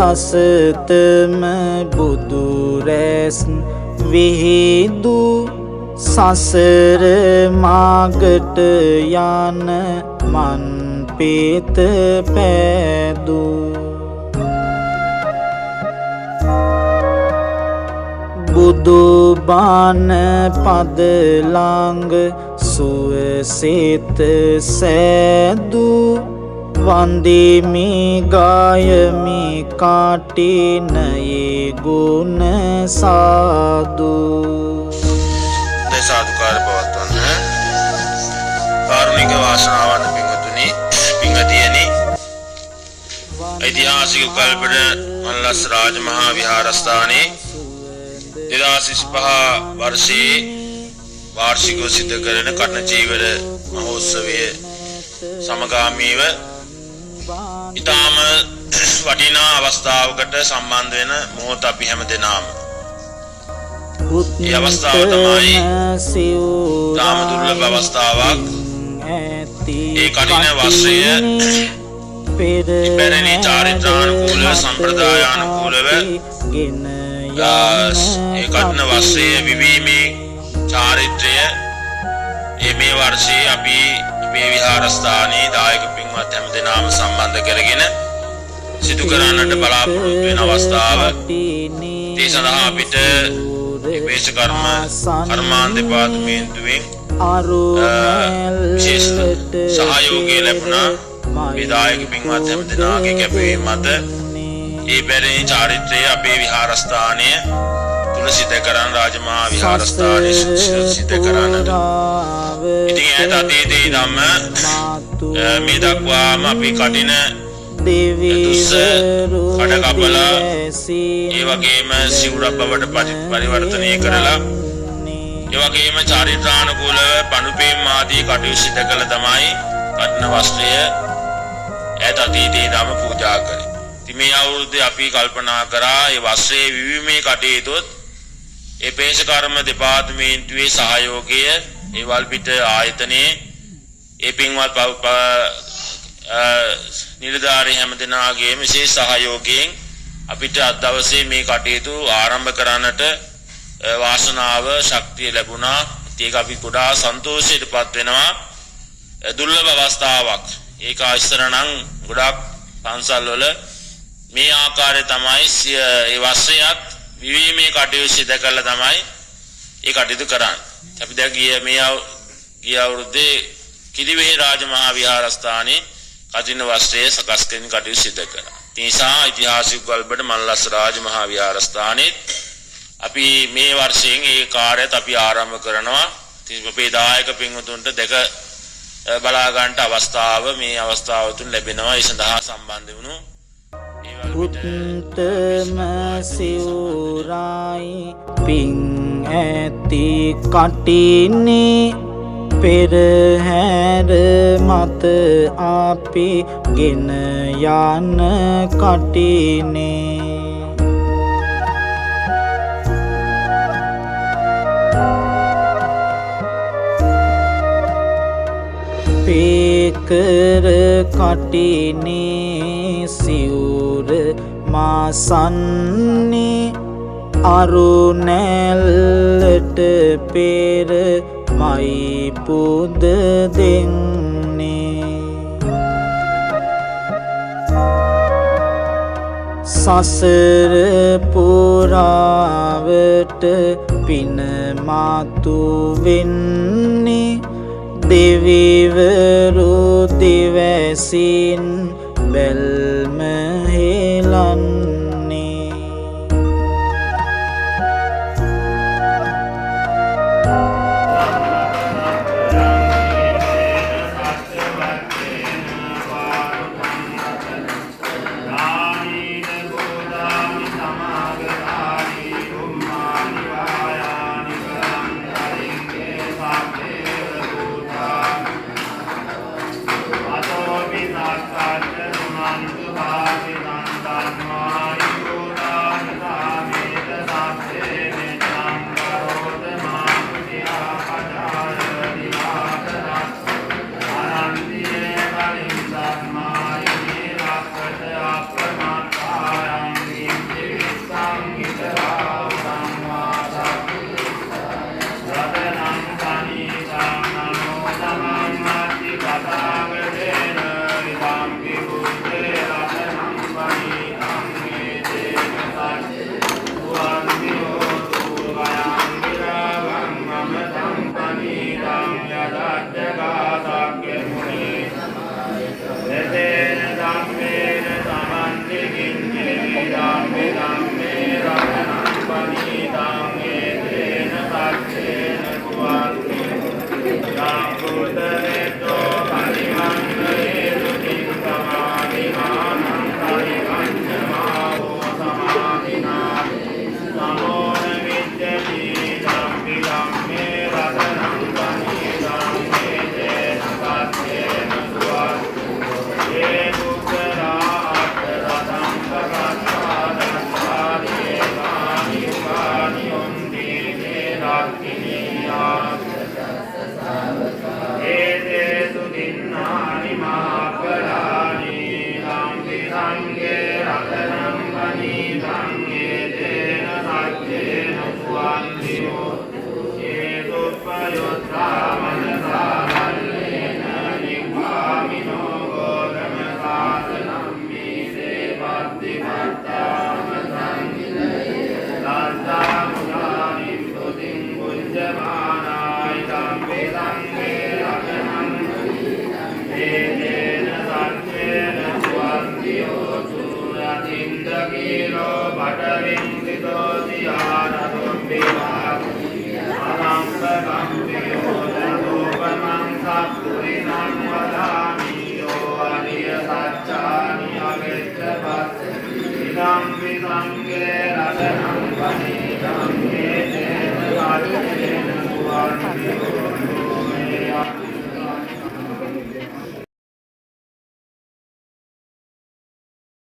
දසතම බුදු රැස් විහිදු සසර මාගට යන මන් පේත පෑදු බුදු බණ පද ළඟ සුවසෙත සෑදු වන්දිමි ගායමි කාටිනයේ ගුණ සාදු දේශාදුකාර පවත්වන්න කාරුණික වාසනාවන්ත පින්වතුනි පින්වතියනි ඓතිහාසික කල්පඩ මල්ලස් රාජමහා විහාරස්ථානයේ 2025 වර්ෂයේ වාර්ෂිකව සිදු කරන කර්ණ චීවර මහෝත්සවයේ සමගාමීව ඊටාම වටිනා අවස්ථාවකට සම්බන්ධ වෙන මොහොත අපි හැම දෙනාම මේ අවස්ථාව තමයි තාම දුර්ලභ අවස්ථාවක් ඒ කලින වර්ෂයේ පෙරණි චාරිත්‍රානුකූල සම්ප්‍රදායානුකූලව ඒ කලින වර්ෂයේ විවීමේ චාරිත්‍රය මේ වර්ෂයේ අපි අපේ විහාරස්ථානයේ දායක පින්වත් හැම දෙනාම සම්බන්ධ කරගෙන සිදු කරන්නට බලාපොරොත්තු වෙන අවස්ථාව. ඒ සඳහා අපිට විශේෂ කර්මාන්ත දෙපාර්තමේන්තුවෙන් විශේෂ සහයෝගය ලැබුණා. මේ දායක පින්වත් හැම දෙනාගේ කැපවීම මත ඒ පැරණි චාරිත්‍රය අපේ විහාරස්ථානය තුල සිද්ධ කරන රාජමහා විහාරස්ථානයේ සිද්ධ කරන්නට. ඉතින් ඈත අතීතයේ ධම්ම මේ දක්වාම අපි කටින දුස්ස කඩ කපලා ඒ වගේම සිවුර බවට පරිවර්තනය කරලා ඒ වගේම චාරිත්‍රානුකූලව පණුපීම් ආදී කටයුතු සිදු කළ තමයි කටින වස්ත්‍රය ඈත අතීතයේ ධම්ම පූජා කරේ. ඉතින් මේ අවුරුද්දේ අපි කල්පනා කරා ඒ වස්ත්‍රයේ විවිමේ කටයුතුත් ඒ පේශකර්ම දෙපාර්තමේන්තුවේ සහයෝගය ඒ වල්පිට ආයතනයේ ඒ පින්වත් නිලධාරී හැම දෙනාගේම විශේෂ සහයෝගයෙන් අපිට අද දවසේ මේ කටයුතු ආරම්භ කරන්නට වාසනාව ශක්තිය ලැබුණා. ඒක අපි ගොඩාක් සන්තෝෂයටපත් වෙනවා. දුර්ලභ අවස්ථාවක්. ඒක ඉස්සර නම් ගොඩාක් පන්සල් වල මේ ආකාරය තමයි ඒ වස්ත්‍රයක් විවීමේ කටයුතු සිදු කරලා තමයි ඒ කටයුතු කරන්නේ. අපි දැන් ගිය අවුරුද්දේ කිරිවෙහෙ රාජමහා විහාරස්ථානයේ කදින වස්ත්‍රයේ සකස් කිරීම කටයුතු සිදු කරා. ඒ නිසා ඓතිහාසික ගල්බඩ මල්ලස් රාජමහා විහාරස්ථානයේ අපි මේ වර්ෂයෙන් ඒ කාර්යයත් අපි ආරම්භ කරනවා. ඉතින් අපේ දායක පින්වතුන්ට දෙක බලා ගන්නට අවස්ථාව මේ අවස්ථාව තුන ලැබෙනවා. ඒ සඳහා සම්බන්ධ වුණු උත්තම සිවුරයි පිං ඇති කටිනේ පෙරහැර මත අපි ගෙන යන කටිනේ පේකර කටිනේ සිවුර මාසන්නේ අරුණැල්ලට පෙර මයි පුද දෙන්නේ සසර පුරාවට පින මාතු වෙන්නේ දෙවිවරු දිවැසින් බැල්ම හෙලන්නේ කීලෝ බඩවින් සිතෝති ආරතුම් විවා අනම්බ කම්පියෝ දෝපනං සප්පුරිනං වදාමියෝ අරිය සච්චානි අවෙච්ච පස්ස ඉදම් විසංගේ රතනං පනිදං